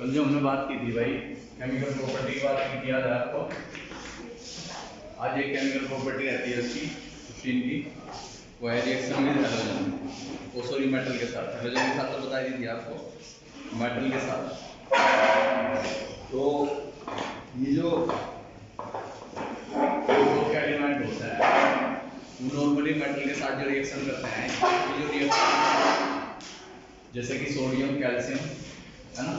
कल जो हमने बात की थी भाई केमिकल प्रॉपर्टी की बात की थी, याद है आपको। आज एक केमिकल प्रॉपर्टी रहती है उसकी 15 की, वो है रिएक्शन विद हैलोजन, वो सॉरी मेटल के साथ। हैलोजन के साथ तो बताई दी थी आपको, मेटल के साथ। तो ये जो एलिमेंट होता है वो नॉर्मली मेटल के साथ जो रिएक्शन करते हैं, ये जो रिएक्शन जैसे कि सोडियम कैल्शियम है ना,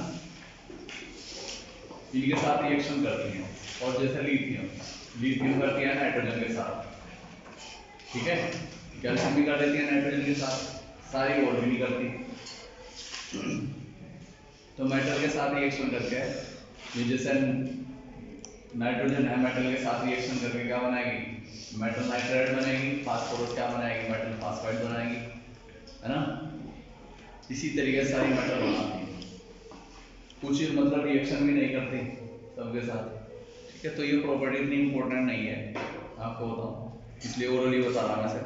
इनके साथ रिएक्शन करती हैं। और जैसे लिथियम करती है नाइट्रोजन के साथ, ठीक है। कैल्शियम भी कर देती है नाइट्रोजन के साथ, सारी और भी नहीं करती। तो मेटल के साथ रिएक्शन करके ये जैसे नाइट्रोजन है, मेटल के साथ रिएक्शन करके क्या बनाएगी, मेटल नाइट्राइड बनेगी। फास्फोरस क्या बनाएगी, मेटल फास्फाइड बनाएगी, है ना। इसी तरीके से सारी मेटल बनाती है, कुछ मतलब रिएक्शन भी नहीं करती सबके साथ, ठीक है। तो ये प्रॉपर्टी इतनी इंपॉर्टेंट नहीं है, आपको बताऊं, इसलिए ओरली बता रहा मैं sir.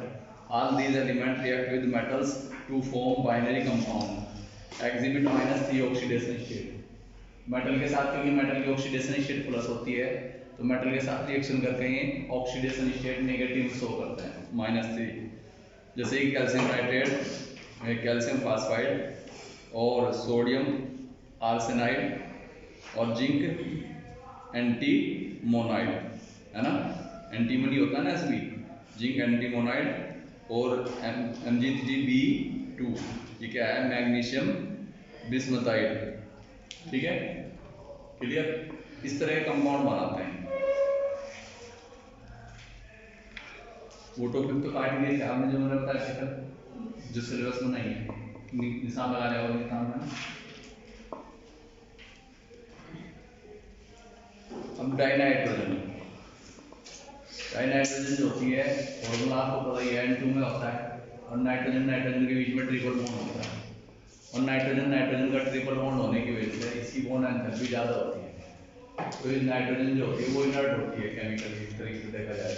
All these element react with metals to form binary compound exhibit -3 oxidation state. Metal के साथ, क्योंकि मेटल की ऑक्सीडेशन स्टेट प्लस होती है, तो मेटल के साथ रिएक्शन करके ये ऑक्सीडेशन स्टेट नेगेटिव शो करते हैं, -3। जैसे कि कैल्शियम नाइट्रेट, कैल्शियम फास्फाइड और सोडियम आर्सेनाइड और जिंक एंटीमोनाइड, है ना। एंटीमोनी होता है ना इसमें, जिंक एंटीमोनाइड और Mg3B2, ये क्या है, मैग्नीशियम बिस्मथाइड, ठीक है, क्लियर। इस तरह के कंपाउंड बनाते हैं। वो टॉपिक तो काट दिए थे आपने, जो मैंने बताया था, जो सिलेबस में नहीं है, निशान लगाने वाले निशान में। अब डाइनाइट्रोजन जो होती है, फॉर्मूला आपको पता ही है, N2 में होता है, और नाइट्रोजन के बीच में ट्रिपल बॉन्ड होता है, और नाइट्रोजन का ट्रिपल बॉन्ड होने की वजह से इसकी बॉन्ड एंथैल्पी ज़्यादा होती है। तो ये नाइट्रोजन जो होती है वो इनर्ट होती है केमिकली, इस तरीके से देखा जाए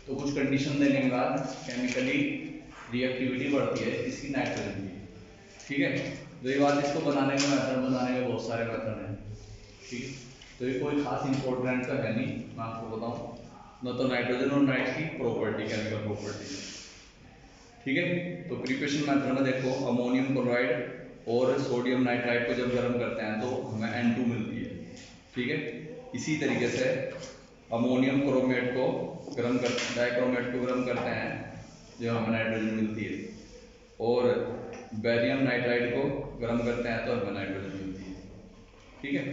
तो। कुछ कंडीशन देने के बाद केमिकली रिएक्टिविटी बढ़ती है इसकी नाइट्रोजन की, ठीक है। तो ये बात, इसको बनाने के बहुत सारे मेथड हैं, ठीक है। तो ये कोई खास इंपॉर्टेंट तो है नहीं, मैं आपको बताऊं न, तो नाइट्रोजन और नाइट की प्रॉपर्टी, केमिकल प्रॉपर्टी, ठीक है। तो प्रिपरेशन मेथड में देखो, अमोनियम क्लोराइड और सोडियम नाइट्राइड को जब गर्म करते हैं तो हमें N2 मिलती है, ठीक है। इसी तरीके से अमोनियम क्रोमेट को गर्म कर, डाइक्रोमेट को गर्म करते हैं जब हमें नाइट्रोजन मिलती है, और बेरियम नाइट्राइड को गर्म करते हैं तो हमें नाइट्रोजन मिलती है, ठीक है।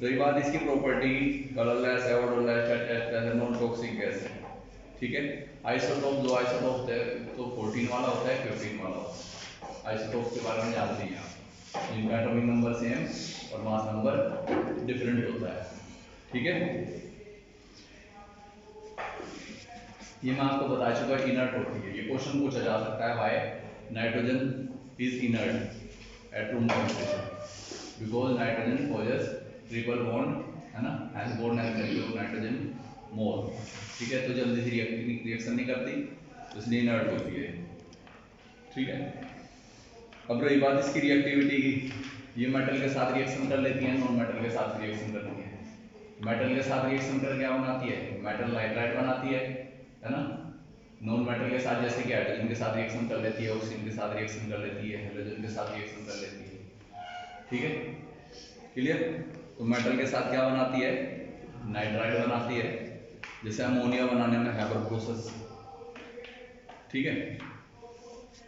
रही बात इसकी प्रॉपर्टी, कलरलेस है, ऑडरलेस, नॉन टॉक्सिक गैस है, ठीक है। आइसोटोप, जो आइसोटोप है तो 14 वाला होता है, 15 वाला होता है। आइसोटोप के बारे में जानते हैं आप, इनका एटॉमिक नंबर सेम और मास नंबर डिफरेंट होता है, ठीक है। ये मैं आपको बता चुका, इनर्ट होती है। ये क्वेश्चन पूछा जा सकता है, why nitrogen is inert at room temperature, because nitrogen possesses triple bond, है ना, has bond energy of nitrogen more, ठीक है। तो जल्दी से रिएक्शन नहीं करती, तो इसलिए इनर्ट होती है, ठीक है। अब रही बात इसकी रिएक्टिविटी की, ये मेटल के साथ रिएक्शन कर लेती है, नॉन मेटल के साथ रिएक्शन करती है। मेटल के साथ रिएक्शन कर क्या बनाती है, मेटल नाइट्राइड बनाती है ना। नॉन मेटल के साथ जैसे कि हाइड्रोजन के साथ रिएक्शन कर लेती है, ऑक्सीजन के साथ रिएक्शन कर लेती है, हाइड्रोजन के साथ रिएक्शन कर लेती है, ठीक है, क्लियर। तो मेटल के साथ क्या बनाती है, नाइट्राइड बनाती है, जैसे अमोनिया बनाने में हैबर प्रोसेस, ठीक है।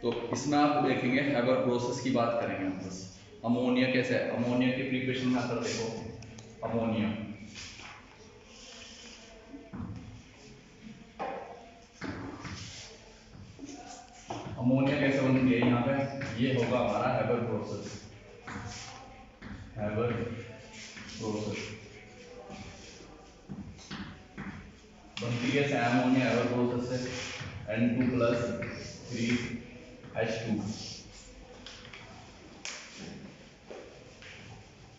तो इसमें आप देखेंगे हैबर प्रोसेस की बात करेंगे हम बस। अमोनिया कैसे है, अमोनिया की प्रिपरेशन मेथड देखो। अमोनिया कैसे बनती है, यहाँ पे ये होगा हमारा हैबर प्रोसेस, हैबर प्रोसेस बनती है अमोनिया हैबर प्रोसेस से N2+3H2,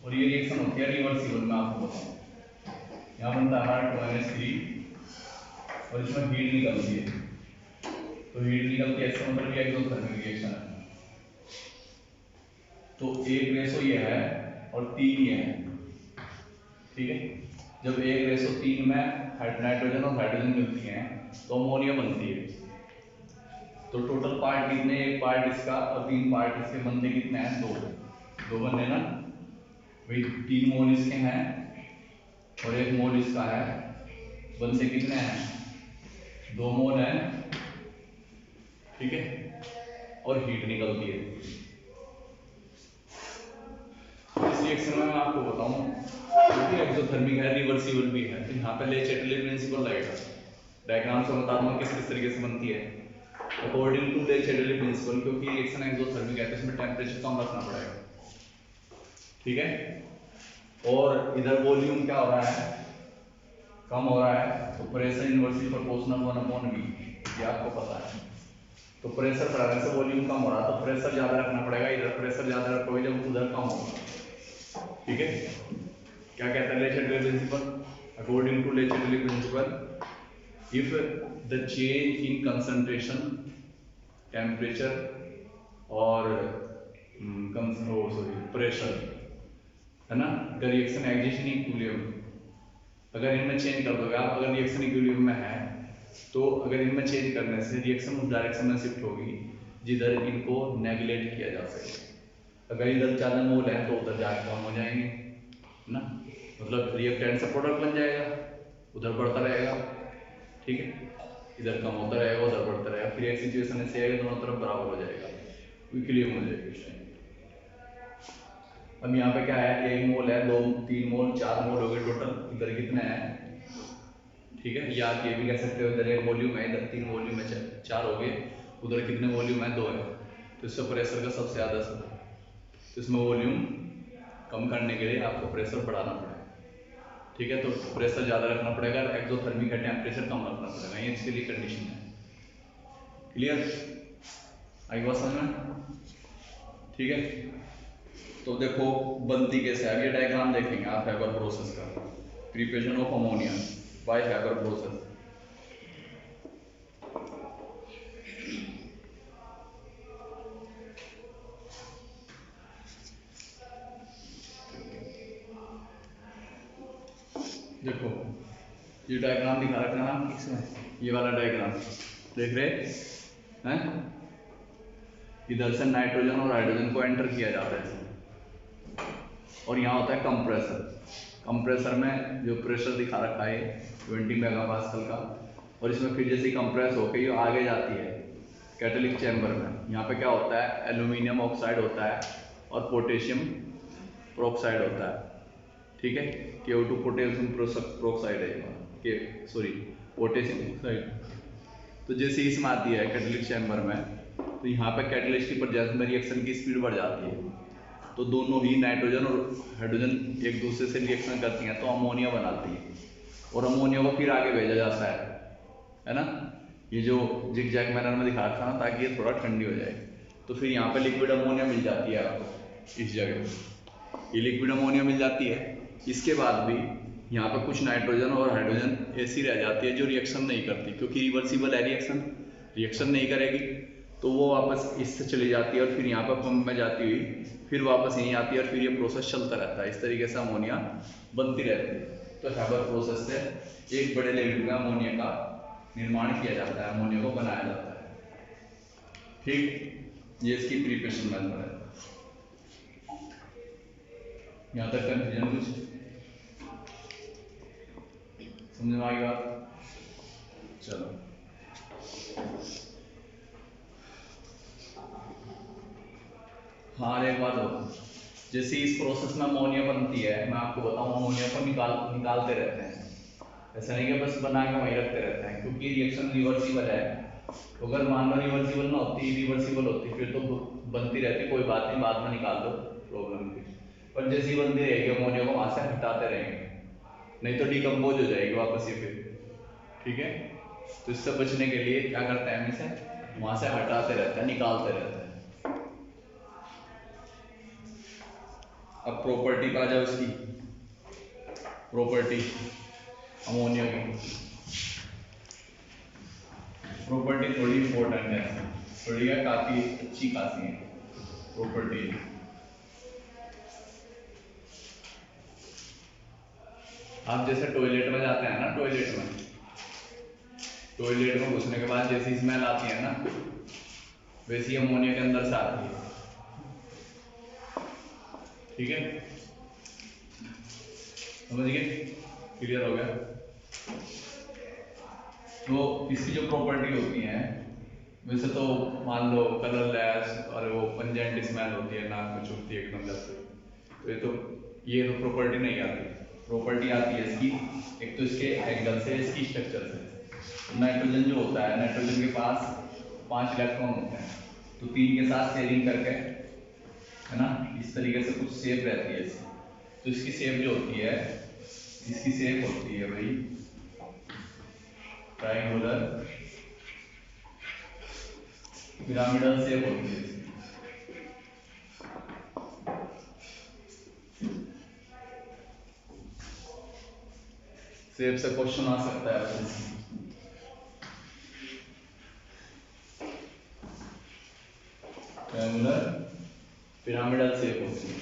और ये रिएक्शन होती है रिवर्सिबल। मैं आपको बताऊं, यहाँ बनता है हमारा 2NH3 और इसमें हीट निकलती है, तो हीट निकलती है, इसका मतलब ये एक्सोथर्मिक रिएक्शन है। तो एक रेशो ये है और 3 ये है, ठीक है। जब 1:3 में नाइट्रोजन और हाइड्रोजन मिलती हैं तो अमोनिया बनती है। तो टोटल पार्ट कितने, एक पार्ट इसका और 3 पार्ट इसके, बनते कितने हैं, 2 बनने ना भाई। 3 मोल इसके हैं और 1 मोल इसका है, बनते कितने हैं, 2 मोल है, ठीक है। और हीट निकलती है। इस रिएक्शन में मैं आपको बताऊं क्योंकि एक्सोथर्मिक है, रिवर्सिबल भी है, तो यहाँ पे ले चैटले प्रिंसिपल लगेगा। डायग्राम से बता दूंगा किस किस तरीके से बनती है। अकॉर्डिंग टू ले चैटले प्रिंसिपल, क्योंकि रिएक्शन एक्सोथर्मिक है तो इसमें टेम्परेचर कम रखना पड़ेगा, ठीक है। और इधर वॉल्यूम क्या हो रहा है, कम हो रहा है, तो प्रेशर इनवर्सली प्रोपोर्शनल 1/v, ये आपको पता है। तो प्रेशर बढ़ाने से वॉल्यूम कम हो रहा है, तो प्रेशर ज्यादा रखना पड़ेगा। इधर प्रेशर ज्यादा रखोगे जब उधर कम होगा, ठीक है। क्या कहता है ले चैटले प्रिंसिपल, अकॉर्डिंग टू ले चैटले principal, if the change in concentration, temperature और pressure है ना, the reaction exists in equilibrium, अगर इनमें चेंज कर दोगे आप, अगर रिएक्शन इक्विलिब्रियम में है तो अगर इनमें चेंज करने से रिएक्शन उस डायरेक्शन में शिफ्ट होगी जिधर इनको नेगलेक्ट किया जा सके। अगर इधर ज़्यादा मोल है तो उधर जाकर कम हो जाएंगे ना, मतलब रिएक्टेंट से प्रोडक्ट बन जाएगा, उधर बढ़ता रहेगा, ठीक है। इधर कम होता रहेगा, उधर बढ़ता रहेगा, फिर एक सिचुएशन ऐसे आएगा दोनों तरफ बराबर हो जाएगा, इक्विलिब्रियम हो जाएगा इस टाइम। अब यहाँ पे क्या है, 1 मोल है, 2 3 मोल 4 मोल हो गए टोटल। इधर कितने हैं, ठीक है, या आप ये भी कह सकते हो इधर 1 वॉल्यूम है, इधर 3 वॉल्यूम है, 4 हो गए। उधर कितने वॉल्यूम है, 2 है, तो इससे प्रेशर का सबसे ज़्यादा असर है। तो इसमें वॉल्यूम कम करने के लिए आपको प्रेशर बढ़ाना पड़ेगा, ठीक है। तो प्रेशर ज़्यादा रखना पड़ेगा, एक्सोथर्मिक का टेम्परेचर कम रखना पड़ेगा, ये इसके लिए कंडीशन है। क्लियर, आई बात समझ में, ठीक है। तो देखो बनती कैसे है, ये डायग्राम देखेंगे आप हैबर प्रोसेस का, preparation of ammonia bye Haber process. देखो ये डायग्राम दिखा रखा है ना इसमें, ये वाला डायग्राम देख रहे हैं, इधर से नाइट्रोजन और हाइड्रोजन को एंटर किया जाता है और यहाँ होता है कंप्रेसर। कंप्रेसर में जो प्रेशर दिखा रखा है 20 मेगापास्कल का, और इसमें फिर जैसे कंप्रेस होकर ये आगे जाती है कैटालिटिक चैम्बर में। यहाँ पे क्या होता है, एल्यूमिनियम ऑक्साइड होता है और पोटेशियम प्रोक्साइड होता है, ठीक है। K2 पोटेशियम प्रोक्साइड है, पोटेशियम ऑक्साइड। तो जैसे इसमें आती है कैटालिटिक चैम्बर में, तो यहाँ पे कैटलिस्ट की प्रेजेंस में रिएक्शन की स्पीड बढ़ जाती है, तो दोनों ही नाइट्रोजन और हाइड्रोजन एक दूसरे से रिएक्शन करती हैं तो अमोनिया बनाती है, और अमोनिया को फिर आगे भेजा जाता है ना। ये जो जिगजैग मैनर में दिखा रखा ना, ताकि ये थोड़ा ठंडी हो जाए। तो फिर यहाँ पे लिक्विड अमोनिया मिल जाती है आपको इस जगह, ये लिक्विड अमोनिया मिल जाती है। इसके बाद भी यहाँ पे कुछ नाइट्रोजन और हाइड्रोजन ऐसी रह जाती है जो रिएक्शन नहीं करती, क्योंकि रिवर्सिबल है, रिएक्शन नहीं करेगी, तो वो वापस इससे चली जाती है और फिर यहाँ पर पंप में जाती हुई फिर वापस यहीं आती है, और फिर ये प्रोसेस चलता रहता है। इस तरीके से अमोनिया बनती रहती है। तो हैबर प्रोसेस से एक बड़े लेवल में अमोनिया का निर्माण किया जाता है, अमोनिया को बनाया जाता है, ठीक। ये इसकी प्रिपरेशन मेथड है। यहाँ तक कंफ्यूजन कुछ समझ में आ गई बात, चलो। हाँ एक बात और, जैसे इस प्रोसेस में अमोनिया बनती है, मैं आपको बताऊं अमोनिया को निकालते रहते हैं, ऐसा नहीं कि बस बना के वहीं रखते रहते हैं, क्योंकि रिएक्शन रिवर्सिबल है। तो अगर मान लो रिवर्सिबल ना होती, रिवर्सिबल होती, फिर तो बनती रहती, कोई बात नहीं, बाद में निकाल दो, प्रॉब्लम नहीं। पर जैसी बनती रहेगी अमोनिया को वहां से हटाते रहेंगे, नहीं तो डिकम्पोज हो जाएगी वापस ये फिर, ठीक है। तो इससे बचने के लिए क्या करते हैं, हम इसे वहां से हटाते रहते हैं, निकालते रहते हैं। अब प्रॉपर्टी पे आ जाओ इसकी, प्रॉपर्टी अमोनिया की प्रॉपर्टी थोड़ी इंपॉर्टेंट है, थोड़ी है, काफी अच्छी खासी है प्रॉपर्टी। आप जैसे टॉयलेट में जाते हैं ना, टॉयलेट में घुसने के बाद जैसी स्मेल आती है ना, वैसी अमोनिया के अंदर से आती है। ठीक है, समझ गए? क्लियर हो गया? तो इसकी जो प्रॉपर्टी होती है, वैसे तो मान लो कलरलेस और वो पंजेंट स्मेल होती है, नाक में चुभती है एकदम जैसे, तो ये तो प्रॉपर्टी नहीं आती। प्रॉपर्टी आती है इसकी, एक तो इसके एंगल से, इसकी स्ट्रक्चर से। नाइट्रोजन जो होता है, नाइट्रोजन के पास 5 इलेक्ट्रॉन होते हैं, तो 3 के साथ शेयरिंग करके, है ना, इस तरीके से कुछ शेप रहती है इसकी। तो इसकी शेप जो होती है, इसकी शेप होती है भाई ट्रायंगुलर पिरामिडल शेप होती है। शेप से क्वेश्चन आ सकता है। ट्रायंगुलर पिरामिडल शेप होती है।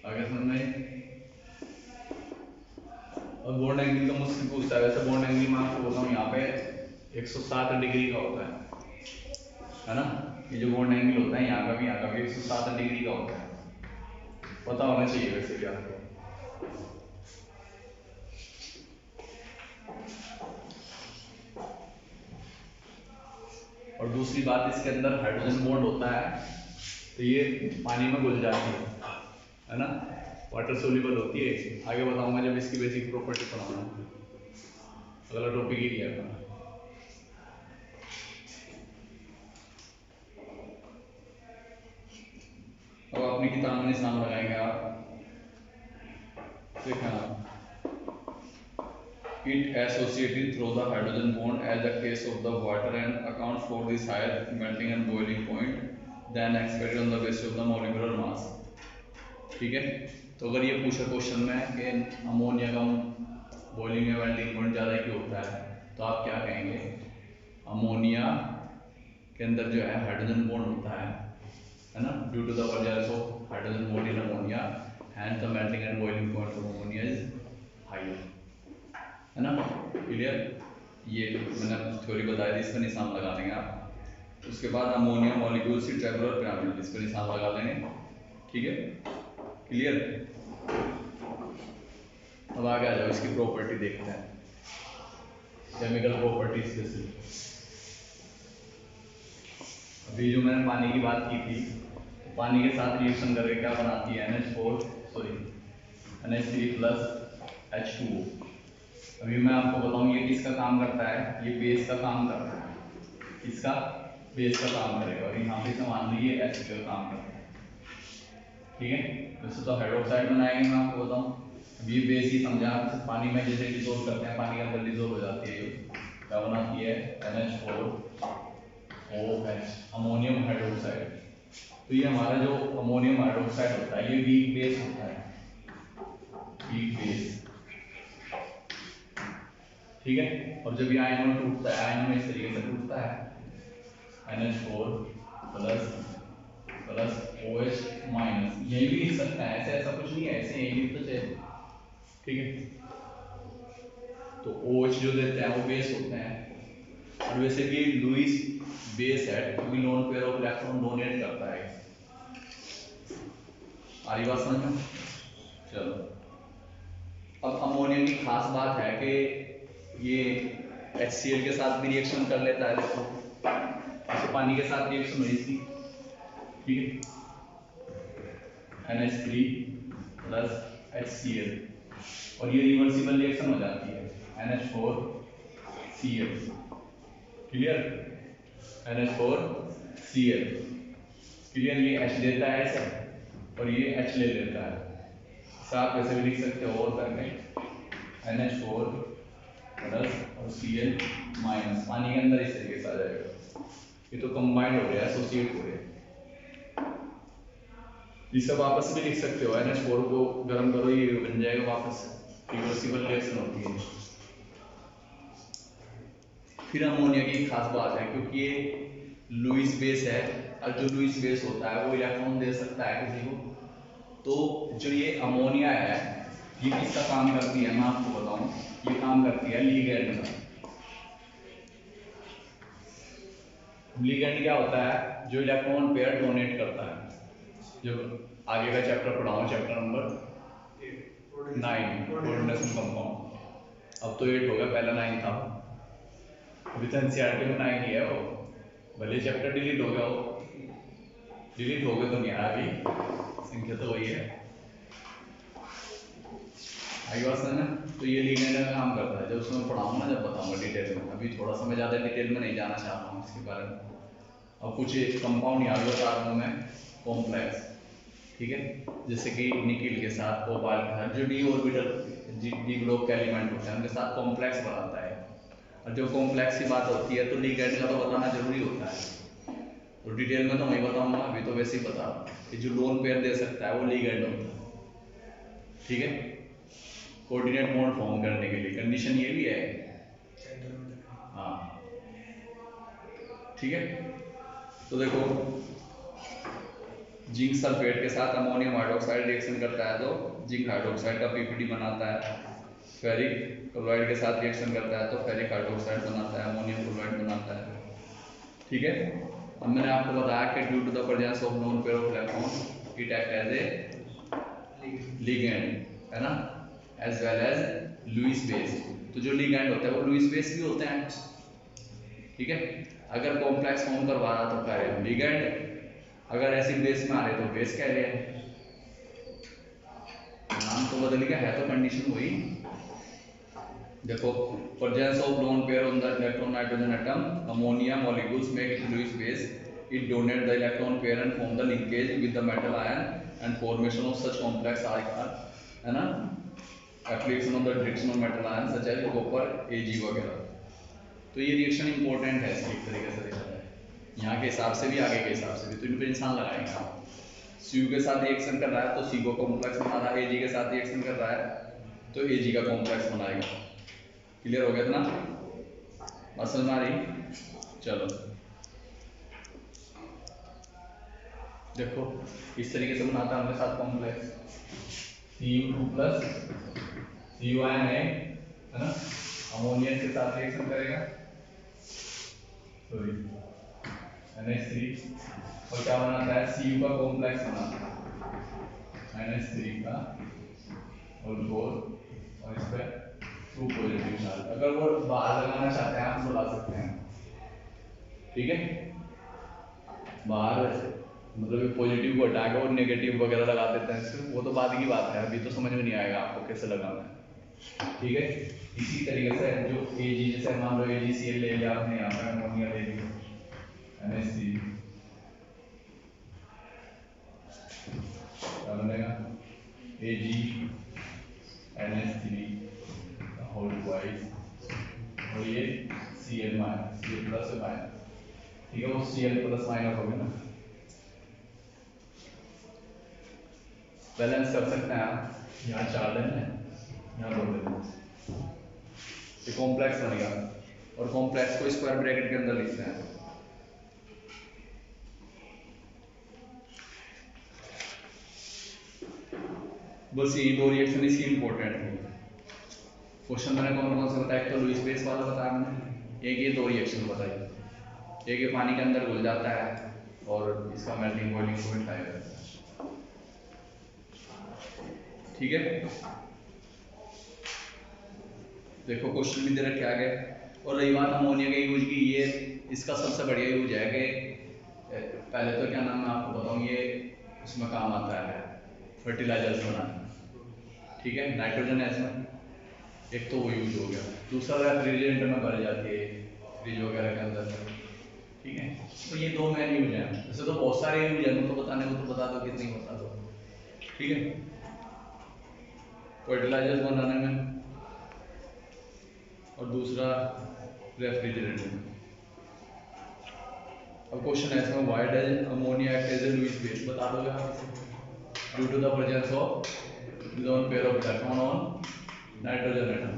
आगे समझ में? और बॉन्ड एंगल तो मुझसे पूछता है, वैसे बॉन्ड एंगल मैं आपको बताऊं यहाँ पे 107 डिग्री का होता है ना? ये जो बॉन्ड एंगल होता है यहाँ का भी 107 डिग्री का होता है। पता होना चाहिए वैसे भी आपको। और दूसरी बात, इसके अंदर हाइड्रोजन बॉन्ड होता है, तो ये पानी में घुल जाती है ना, वाटर सोल्यूबल होती है। आगे बताऊंगा जब इसकी बेसिक प्रॉपर्टी पढ़ाऊंगा, अगला टॉपिक ही है अपना। अब अपनी किताब में निशान लगाएंगे आप, देखना, it associated through the hydrogen bond as the case of the water and accounts for this higher melting and boiling point than expected on the basis of the molecular mass। ठीक है, तो अगर ये पूछा क्वेश्चन में कि ammonia का boiling या मेल्टिंग पॉइंट ज़्यादा क्यों होता है, तो आप क्या कहेंगे? अमोनिया के अंदर जो है हाइड्रोजन बॉन्ड होता है ना, due to the presence of hydrogen bond in ammonia and the melting and boiling point of ammonia is higher, है ना? क्लियर? ये मैंने थ्योरी बताई थी, इस पर निशान लगा देंगे आप। उसके बाद ammonia molecule see traveller pyramid, इस पर निशान लगा देंगे। ठीक है, क्लियर? अब आगे आ जाओ, इसकी प्रॉपर्टी देखते हैं, केमिकल प्रॉपर्टीज जैसे। अभी जो मैंने पानी की बात की थी, तो पानी के साथ रिएक्शन करके क्या बनाती है? NH3 plus H2O। अभी मैं आपको बताऊं ये किसका काम करता है, ये बेस का काम करता है। किसका? बेस का काम करेगा। और यहाँ पे मान लीजिए एसिड का काम करता है। ठीक है, वैसे तो हाइड्रोक्साइड बनाएंगे, मैं आपको बताऊं। अब ये बेस ही समझा, पानी में जैसे डिजोल्व करते हैं, पानी के अंदर डिजोल्व हो जाती है, क्या बनाती है? NH4OH, ammonium hydroxide. तो ये हमारा जो अमोनियम हाइड्रोक्साइड होता है, ये वीक बेस होता है, वीक बेस। ठीक है, और जब ये आयन में टूटता है, आयन में इस तरीके से टूटता है, NH4 प्लस OH माइनस, यही भी लिख सकता है, ऐसा कुछ नहीं है, ऐसे यही लिख तो चाहिए। ठीक है, तो OH जो देते हैं वो बेस होते हैं, और वैसे भी लुईस बेस है क्योंकि loan pair of electron donate करता है। आ रही बात समझ में? चलो, अब अमोनियम की खास बात है कि ये HCl के साथ भी रिएक्शन कर लेता है। देखो, ऐसे पानी के साथ रिएक्शन हुई इसकी, ठीक है, NH3 प्लस HCl, और ये रिवर्सिबल रिएक्शन हो जाती है, NH4Cl। क्लियर? NH4Cl। क्लियर? ये H देता है ऐसे, और ये H ले लेता है। साथ वैसे भी लिख सकते हो और करके, NH4 प्लस और Cl माइनस, पानी के अंदर इस तरीके से आ जाएगा। ये तो कंबाइंड हो गया, एसोसिएट हो गया। ये सब वापस भी लिख सकते हो, NH4 को गर्म करो, ये बन जाएगा वापस, रिवर्सिबल रिएक्शन होती है। फिर अमोनिया की एक खास बात है, क्योंकि ये लुईस बेस है, और जो लुईस बेस होता है वो इलेक्ट्रॉन दे सकता है किसी को। तो जो ये अमोनिया है ये किसका काम करती है, मैं आपको बताऊं, ये काम करती है लिगैंड का। लिगैंड क्या होता है, जो इलेक्ट्रॉन पेयर डोनेट करता है। जो आगे का चैप्टर पढ़ाऊं, चैप्टर नंबर 9 कोऑर्डिनेशन कंपाउंड। अब तो 8 हो गया, पहला 9 था। अभी तो एनसीईआरटी में 9 ही है वो, भले चैप्टर डिलीट हो गया हो, डिलीट हो गया तो नहीं आया, अभी संख्या तो वही है। आई बात है ना। तो ये लिगैंड का काम करता है, जब उसमें पढ़ाऊंगा ना, जब बताऊंगा डिटेल में। अभी थोड़ा सा मैं ज़्यादा डिटेल में नहीं जाना चाहता हूँ इसके बारे में। अब कुछ कंपाउंड याद बता रहा हूँ मैं, कॉम्प्लेक्स, ठीक है। जैसे कि निकिल के साथ, कोबाल्ट के साथ, जो डी ऑर्बिटल डी ग्रुप के एलिमेंट होते हैं उनके साथ कॉम्प्लेक्स बनाता है। और जब कॉम्प्लेक्स की बात होती है तो लिगैंड का तो बताना जरूरी होता है। तो डिटेल में तो मैं बताऊंगा, अभी तो वैसे ही बता रहा हूँ कि जो लोन पेयर दे सकता है वो लिगैंड होता है, ठीक है। कोऑर्डिनेट बॉन्ड फॉर्म करने के लिए कंडीशन ये भी है, हाँ, ठीक है। तो देखो, जिंक सल्फेट के साथ अमोनियम हाइड्रोक्साइड रिएक्शन करता है तो जिंक हाइड्रोक्साइड का पीपीडी बनाता है। फेरिक क्लोराइड के साथ रिएक्शन करता है तो फेरिक हाइड्रोक्साइड बनाता है, अमोनियम क्लोराइड बनाता है, ठीक है। अब मैंने आपको बताया कि due to the presence of non pair of electron it act as a ligand, है ना, as well as Lewis base. तो जो लिगैंड होता है वो लुईस बेस भी होते हैं, ठीक है। अगर कॉम्प्लेक्स फॉर्म करवा रहा तो कह रहे हैं लिगैंड, अगर एसिड बेस में आ रहे तो बेस कह रहे हैं। नाम तो बदल गया, है तो कंडीशन वही। देखो, presence of lone pair on the electron nitrogen atom, ammonia molecules make it Lewis base, it donate the electron pair and form the linkage with the metal ion and formation of such complex are, है ना, application of the direction of metal ion such as copper, Ag वगैरह। तो ये reaction important है, एक तरीके से देखा जाए, यहाँ के हिसाब से भी आगे के हिसाब से भी। तो इन पर इंसान लगाएंगे आप। Cu के साथ रिएक्शन कर रहा है तो C को कॉम्प्लेक्स बना रहा है, Ag के साथ रिएक्शन कर रहा है तो Ag का कॉम्प्लेक्स बनाएगा। क्लियर हो गया इतना, बात समझ में आ रही। चलो देखो, इस तरीके से बनाता है हमारे साथ complex, Cu2 plus Cu ion है ना, अमोनिया के साथ रिएक्शन करेगा, सॉरी NH3, और क्या बनाता है, Cu का कॉम्प्लेक्स बनाता है, NH3 का और 4, और इस पर 2 पॉजिटिव चार्ज। अगर वो बाहर लगाना चाहते हैं आप तो ला सकते हैं, ठीक है। बाहर मतलब पॉजिटिव को हटा के और नेगेटिव वगैरह लगा देते हैं इसमें, वो तो बाद की बात है, अभी तो समझ में नहीं आएगा आपको कैसे लगाना है, ठीक है। इसी तरीके से जो Ag, जैसे मान लो AgCl ले लिया आपने, यहाँ पर अमोनिया ले लिया, NH3 क्या बनेगा, Ag NH3 होल ट्वाइस, और ये Cl minus, Cl plus minus, ठीक है। वो Cl प्लस माइनस हो गया ना, बैलेंस कर सकते हैं आप, यहाँ 4 लेना है, यहाँ 2 लेना है, ये कॉम्प्लेक्स बन गया। और कॉम्प्लेक्स को स्क्वायर ब्रैकेट के अंदर लिखते हैं, बस ये 2 रिएक्शन इसकी इंपॉर्टेंट है। क्वेश्चन मैंने कौन कौन सा बताया, एक तो लुईस बेस वाला बताया मैंने, एक ये 2 रिएक्शन बताई, एक ये पानी के अंदर घुल जाता है और इसका मेल्टिंग बॉइलिंग पॉइंट हाई रहता है, ठीक है। देखो क्वेश्चन भी दे रखे आगे। और रही बात अमोनिया के यूज की, ये इसका सबसे बढ़िया यूज है कि पहले तो क्या नाम मैं आपको बताऊं, ये उसमें काम आता है फर्टिलाइजर्स बनाने, ठीक है। नाइट्रोजन है इसमें, एक तो वो यूज हो गया, दूसरा रेफ्रिजरेंट में भर जाती है फ्रिज वगैरह के अंदर, ठीक है। तो ये 2 मेन यूज हैं, वैसे तो बहुत सारे यूज हैं, तो बताने को तो बता दो, कितनी बता दो, ठीक है। फर्टिलाइजर्स बनाने में और दूसरा रेफ्रिजरेंट में। अब क्वेश्चन है इसमें, why does ammonia act as a Lewis base, बता दोगे आप, due to the presence of lone pair of electron on nitrogen atom,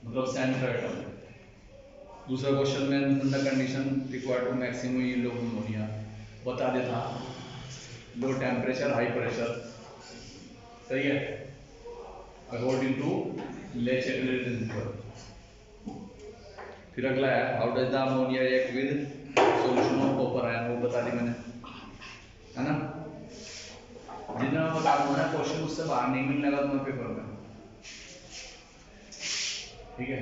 मतलब सेंटर एटम। दूसरा क्वेश्चन में in the condition required to maximum yield of ammonia बता देता, low temperature high pressure, सही है, according to Le Chatelier principle. फिर अगला है how does the ammonia react with solution of copper ion, वो बता दी मैंने, है ना। जितना मैं बता दूंगा ना क्वेश्चन उससे बाहर नहीं मिलने लगा तुम्हें पेपर में, ठीक है।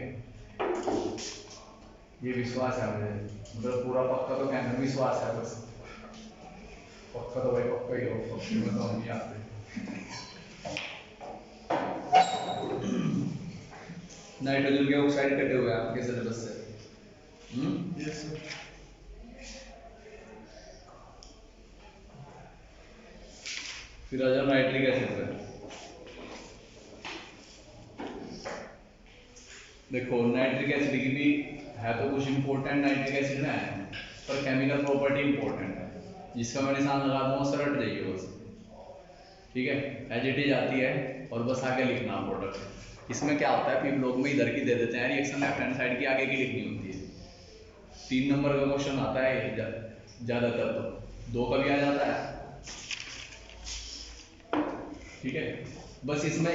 ये विश्वास है मुझे, मतलब पूरा पक्का तो कहना विश्वास है, बस पक्का तो भाई पक्का ही हो, पक्के में तो हम नहीं आते। नाइट्रोजन के ऑक्साइड कटे हुए हैं आपके सिलेबस से, यस सर। फिर आ जाओ नाइट्रिक एसिड पे। देखो नाइट्रिक एसिड की भी है तो कुछ इंपॉर्टेंट नाइट्रिक एसिड में है, पर केमिकल प्रॉपर्टी इंपॉर्टेंट है, जिसका मैं निशान लगा दूंगा उससे रट जाइए बस, ठीक है। एज इट इज आती है और बस आगे लिखना प्रोडक्ट। इसमें क्या होता है पी ब्लॉक में इधर की दे देते हैं रिएक्शन, लेफ्ट हैंड साइड की आगे की लिखनी होती है। 3 नंबर का क्वेश्चन आता है ज्यादातर, तो 2 का भी आ जाता है, ठीक है। बस इसमें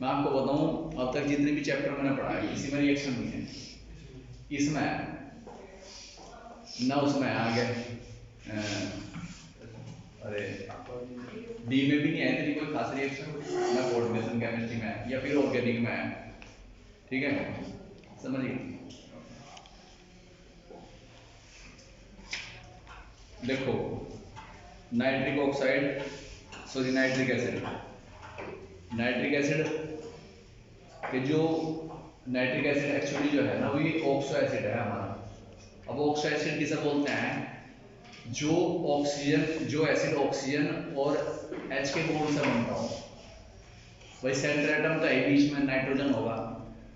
मैं आपको बताऊं अब तक जितने भी चैप्टर मैंने पढ़ा है इसी में रिएक्शन नहीं है, इसमें है ना, उसमें है आगे अरे डी में भी नहीं है इतनी कोई खास रिएक्शन, ना कोऑर्डिनेशन केमिस्ट्री में है या फिर ऑर्गेनिक में है, ठीक है, समझिए। देखो nitric oxide, sorry nitric acid, nitric acid के जो नाइट्रिक एसिड एक्चुअली जो है ना वो ये ऑक्सो एसिड है हमारा। अब ऑक्सो एसिड किसे बोलते हैं, जो ऑक्सीजन, जो एसिड ऑक्सीजन और H के बॉन्ड से बनता हो, वही सेंटर एटम तो है बीच में नाइट्रोजन होगा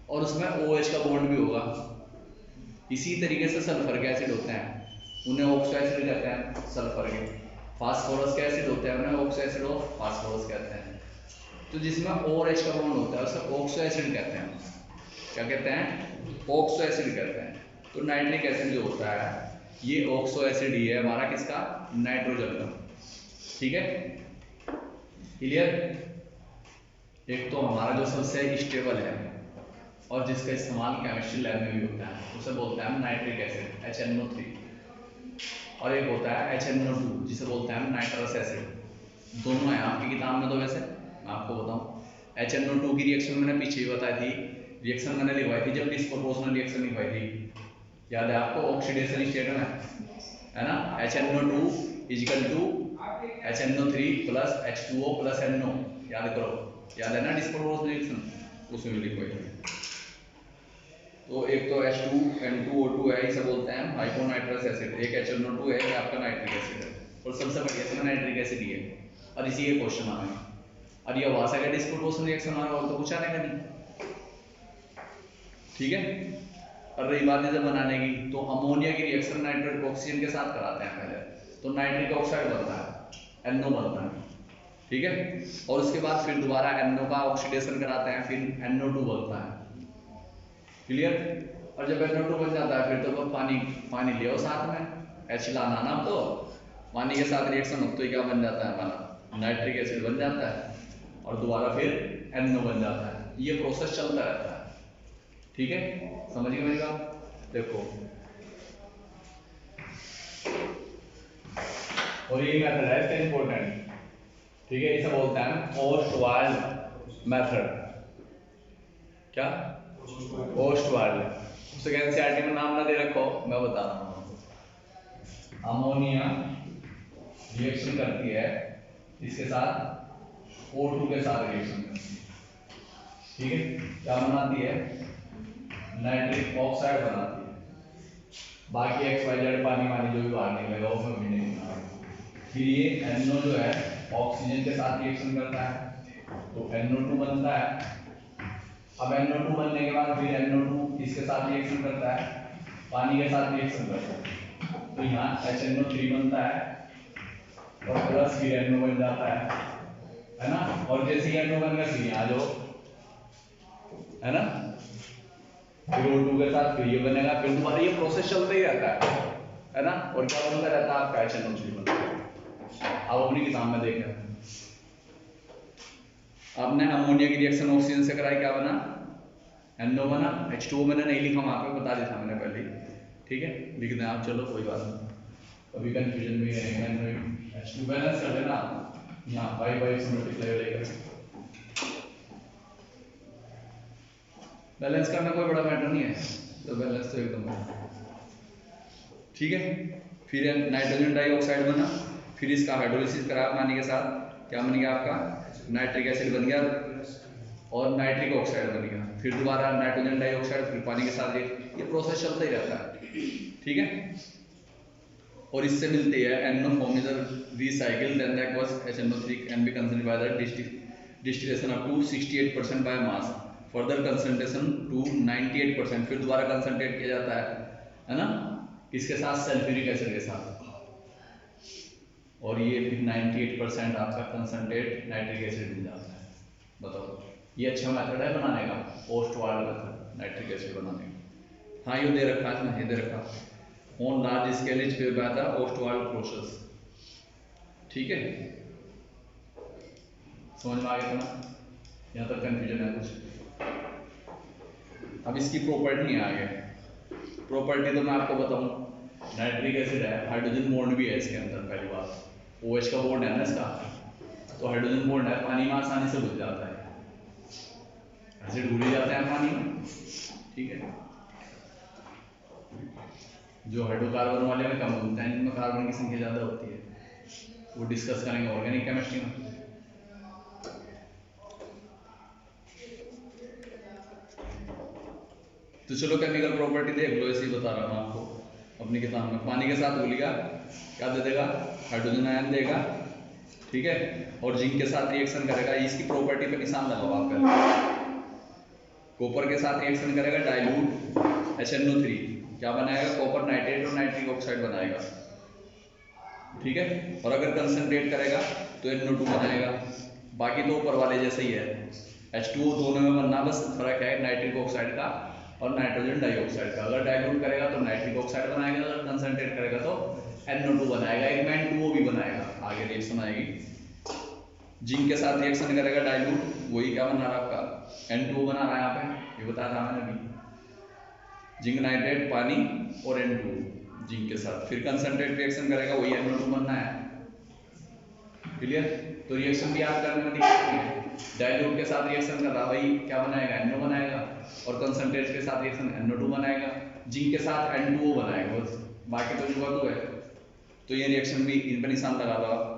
और उसमें OH का बॉन्ड भी होगा। इसी तरीके से सल्फर के एसिड होते हैं, उन्हें ऑक्सो एसिड कहते हैं सल्फर के। फास्फोरस के एसिड होते हैं उन्हें ऑक्सो एसिड और फास्फोरस कहते हैं। तो जिसमें OH का बॉन्ड होता है उसे ऑक्सो एसिड कहते हैं। क्या कहते हैं, ऑक्सो एसिड कहते हैं। तो नाइट्रिक एसिड जो होता है ये ऑक्सो एसिड ही है हमारा, किसका, नाइट्रोजन का, ठीक है, क्लियर। एक तो हमारा जो सबसे स्टेबल है और जिसका इस्तेमाल केमिस्ट्री लैब में भी होता है उसे बोलते हैं नाइट्रिक एसिड HNO3, और एक होता है HNO2 जिसे बोलते हैं नाइट्रस एसिड। दोनों है आपकी किताब में, तो वैसे मैं आपको बताऊं HNO2 की रिएक्शन मैंने पीछे ही बताई थी, रिएक्शन मैंने लिखवाई थी जब डिस्प्रोपोर्शनल रिएक्शन लिखवाई थी, याद है आपको, ऑक्सीडेशन स्टेट में, है ना। HNO2 is equal to HNO3 plus H2O plus NO, याद करो, याद है ना डिस्प्रोपोर्शनल रिएक्शन, उसमें भी लिखवाई थी। तो एक तो H2N2O2 है, इसे बोलते हैं हाइपोनाइट्रस एसिड, एक HNO2 है, ये आपका नाइट्रिक एसिड है, और सबसे बढ़िया इसमें नाइट्रिक एसिड ही है, और इसी के क्वेश्चन आ रहे हैं। और ये वासा का डिस्प्रोपोर्शनल रिएक्शन आ रहा हो तो कुछ आने का नहीं, ठीक है। और रही बात इसे बनाने की, तो अमोनिया की रिएक्शन नाइट्रिक ऑक्सीजन के साथ कराते हैं पहले, तो नाइट्रिक ऑक्साइड बनता है, NO बनता है, ठीक है। और उसके बाद फिर दोबारा NO का ऑक्सीडेशन कराते हैं, फिर NO2 बनता है, क्लियर। और जब NO2 बन जाता है फिर तो पानी ले आओ साथ में, H लाना ना, तो पानी के साथ रिएक्शन हो तो क्या बन जाता है हमारा, नाइट्रिक एसिड बन जाता है, और दोबारा फिर NO बन जाता है। ये प्रोसेस चलता रहता है, ठीक है, समझिए मेरी बात। देखो और ये मेथड है इसका इंपॉर्टेंट, ठीक है, इसे बोलते हैं ओस्टवाल्ड मेथड। क्या, ओस्टवाल्ड। सेकेंड एनसीईआरटी में नाम ना दे रखो, मैं बता रहा हूँ। अमोनिया रिएक्शन करती है इसके साथ O2 के साथ रिएक्शन करती है, ठीक है, क्या बनाती है, नाइट्रिक ऑक्साइड बनाती है। बाकी XYZ पानी जो भी बाहर निकलेगा उसमें भी नहीं बना। फिर ये NO जो है ऑक्सीजन के साथ रिएक्शन करता है तो NO2 बनता है। अब NO2 बनने के बाद फिर NO2 इसके साथ रिएक्शन करता है, पानी के साथ रिएक्शन करता है, तो यहाँ HNO3 बनता है और प्लस फिर NO बन जाता है ना। और जैसे ही NO बन गया फिर यहाँ जो है ना, फिर O2 के साथ फिर ये बनेगा, फिर दोबारा ये प्रोसेस चलता ही रहता है ना। और क्या बनता रहता है आपका HNO3 बनता है। अब अपनी किताब में देखें, आपने अमोनिया की रिएक्शन ऑक्सीजन से कराई, क्या बना, NO बना, H2O मैंने नहीं लिखा वहां पे, बता दिया था मैंने पहले ही, ठीक है, लिख दें आप, चलो कोई बात नहीं, कभी कंफ्यूजन भी है। H2 बैलेंस कर देना यहाँ 5 से मल्टीप्लाई लेकर, बैलेंस करना कोई बड़ा मैटर नहीं है, तो बैलेंस तो एकदम ठीक है। फिर नाइट्रोजन डाइऑक्साइड बना, फिर इसका हाइड्रोलिसिस करा पानी के साथ, क्या बन गया आपका, नाइट्रिक एसिड बन गया और नाइट्रिक ऑक्साइड बन गया, फिर दोबारा नाइट्रोजन डाइऑक्साइड, फिर पानी के साथ ये प्रोसेस चलता ही रहता है, ठीक है। और इससे मिलती है NO form is recycled, then the aqueous HNO3 can be consumed by the distillation up to 68% by mass, further concentration to 98%, फिर दोबारा कंसंट्रेट किया जाता है ना, किसके साथ, सल्फ्यूरिक एसिड के साथ, और ये फिर 98% आपका कंसंट्रेट नाइट्रिक एसिड मिल जाता है। बताओ, ये अच्छा मेथड है बनाने का, post ward method nitric acid बनाने का। हाँ, ये दे रखा है ना, ये दे रखा, on large scale is prepared by the Ostwald process, ठीक है, समझ में आ गया ना, यहाँ तक कंफ्यूजन है कुछ। अब इसकी प्रॉपर्टी आ गए, प्रॉपर्टी तो मैं आपको बताऊं, नाइट्रिक एसिड है, हाइड्रोजन बॉन्ड भी है इसके अंदर, पहली बात OH का बॉन्ड है ना इसका, तो हाइड्रोजन बॉन्ड है, पानी में आसानी से घुल जाता है, एसिड घुल जाता है पानी में, ठीक है। जो हाइड्रोकार्बन वाले में कम घुलता है, इनमें कार्बन की संख्या ज्यादा होती है, वो डिस्कस करेंगे ऑर्गेनिक केमिस्ट्री में। तो चलो केमिकल प्रॉपर्टी देख लो, ऐसे ही बता रहा हूँ आपको अपनी किताब में। पानी के साथ घुलेगा, क्या दे देगा, हाइड्रोजन आयन देगा, ठीक है, और जिंक के साथ रिएक्शन करेगा, इसकी प्रॉपर्टी पे निशान लगाओ आप, कॉपर के साथ रिएक्शन करेगा, डाइल्यूट HNO3, क्या बनाएगा, कॉपर नाइट्रेट और नाइट्रिक ऑक्साइड बनाएगा, ठीक है। और अगर कंसंट्रेट करेगा तो NO2 बनाएगा। बाकी तो ऊपर वाले जैसे ही है, H2O दोनों में बनना, बस फर्क है नाइट्रिक ऑक्साइड का और नाइट्रोजन डाइऑक्साइड का। अगर डाइल्यूट करेगा तो नाइट्रिक ऑक्साइड बनाएगा, अगर कंसंट्रेट करेगा तो NO2 बनाएगा, एक में N2O भी बनाएगा, आगे रिएक्शन आएगी। जिंक के साथ रिएक्शन करेगा डाइल्यूट, वही क्या बना रहा है आपका, N2O बना रहा है यहाँ पे, ये बताया था मैंने अभी, जिंक नाइट्रेट पानी और N2O जिंक के साथ, फिर कंसंट्रेट रिएक्शन करेगा, वही NO2 बनना है, क्लियर। तो रिएक्शन भी याद करने में दिक्कत नहीं है, डाइल्यूट के साथ रिएक्शन कर रहा, वही क्या बनाएगा, NO बनाएगा, और कंसंट्रेट के साथ रिएक्शन NO2 बनाएगा, जिंक के साथ N2O बनाएगा, बस बाकी तो जो वस्तु है। तो ये रिएक्शन भी इन पर निशान लगा दो आप।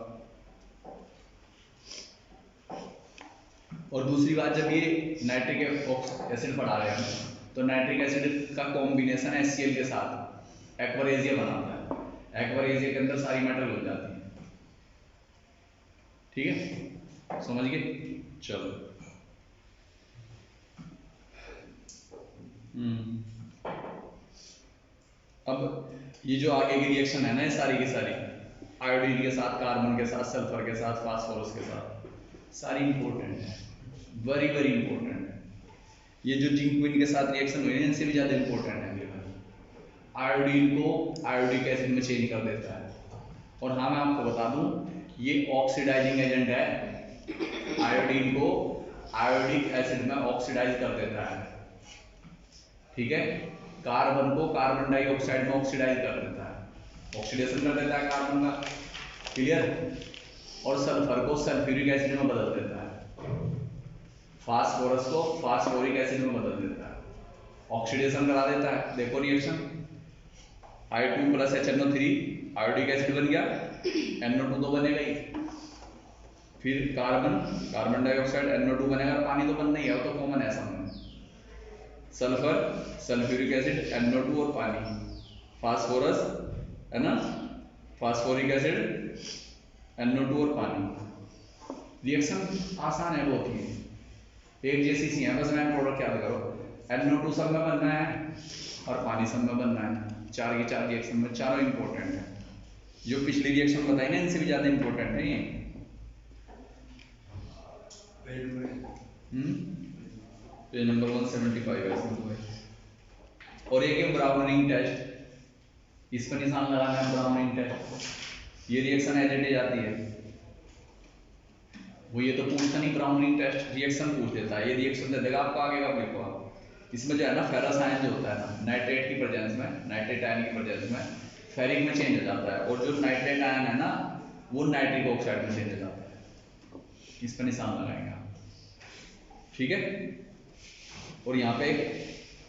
और दूसरी बात, जब ये नाइट्रिक एसिड पढ़ा रहे हैं, तो नाइट्रिक एसिड का कॉम्बिनेशन HCl के साथ एक्वारेजिया बनाता है, एक्वारेजिया के अंदर सारी मेटल हो जाती है, ठीक है, समझ गए, चलो। अब ये जो आगे की रिएक्शन है ना, ये सारी की सारी, आयोडीन के साथ, कार्बन के साथ, सल्फर के साथ, फास्फोरस के साथ, सारी इंपॉर्टेंट है, वेरी वेरी इंपॉर्टेंट है। ये जो जिंक विन के साथ रिएक्शन हुई है, इनसे भी ज्यादा इंपॉर्टेंट है। आयोडीन को आयोडिक एसिड में चेंज कर देता है। और हाँ, मैं आपको बता दूं, ये ऑक्सीडाइजिंग एजेंट है, आयोडीन को आयोडिक एसिड में ऑक्सीडाइज कर देता है, ठीक है। कार्बन को कार्बन डाइऑक्साइड में ऑक्सीडाइज कर देता है, ऑक्सीडेशन कर देता है कार्बन का, क्लियर। और सल्फर को सल्फ्यूरिक एसिड में बदल देता है, फास्फोरस को फास्फोरिक एसिड में बदल देता है, ऑक्सीडेशन करा देता है। देखो reaction, I2 plus HNO3 iodic acid बन गया, NO2 तो बनेगा ही, फिर कार्बन कार्बन डाइऑक्साइड NO2 बनेगा, पानी तो बनना ही है, वो तो कॉमन है सब में, सल्फर सल्फ्यूरिक एसिड NO2 और पानी, फास्फोरस है ना, फास्फोरिक एसिड NO2 और पानी। रिएक्शन आसान है बहुत ही, एक जैसी सी है, बस मैं प्रोडक्ट याद करो, NO2 सब में बनना है और पानी सब में बनना है, चार की चार रिएक्शन में, चारों इंपॉर्टेंट है। जो पिछली रिएक्शन बताई ना, इनसे भी ज्यादा इंपॉर्टेंट है ये। पेज नंबर 175 है इसमें, और एक है ब्राउन रिंग टेस्ट, इस पर निशान लगाना है ब्राउन रिंग टेस्ट। ये रिएक्शन एज इट इज आती है, वो ये तो पूछता नहीं, ब्राउन रिंग टेस्ट रिएक्शन पूछ देता है, ये रिएक्शन दे देगा आपको, आगे का लिखो आप। इसमें जो है ना फेरस आयन जो होता है ना, नाइट्रेट की प्रेजेंस में, नाइट्रेट आयन की प्रेजेंस में फेरिक में चेंज हो जाता है, और जो नाइट्रेट आयन है ना वो नाइट्रिक ऑक्साइड में चेंज हो जाता है। इस पर निशान लगाएंगे आप, ठीक है। और यहाँ पे एक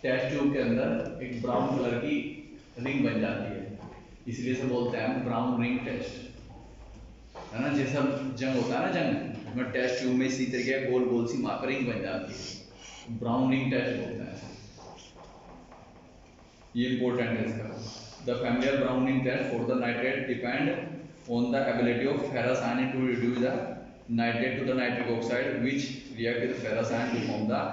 टेस्ट ट्यूब के अंदर एक ब्राउन कलर की रिंग बन जाती है, इसलिए से बोलते हैं ब्राउन रिंग टेस्ट, है ना। जैसा जंग होता है ना, जंग में टेस्ट ट्यूब में इसी तरीके गोल गोल सी वहां पर रिंग बन जाती है, ब्राउन रिंग टेस्ट बोलते हैं। ये इंपॉर्टेंट है इसका। The familiar browning test for the nitrate depend on the ability of ferrous ion to reduce the nitrate to the nitric oxide which react with ferrous ion to form the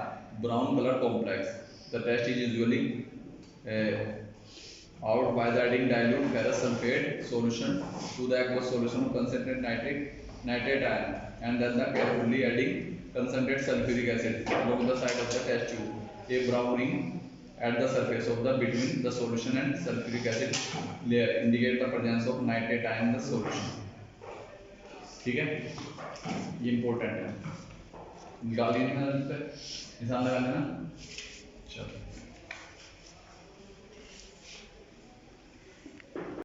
brown color complex. The test is usually out by the adding dilute ferrous sulfate solution to the aqueous solution of concentrated nitrate ion, and then the carefully adding concentrated sulfuric acid along the side of the test tube. A brown ring at the surface of the between the solution and sulfuric acid layer indicate the presence of nitrate ion in the solution. ठीक है, ये important है, निकाल दीजिए निशान लगा लेना। चलो।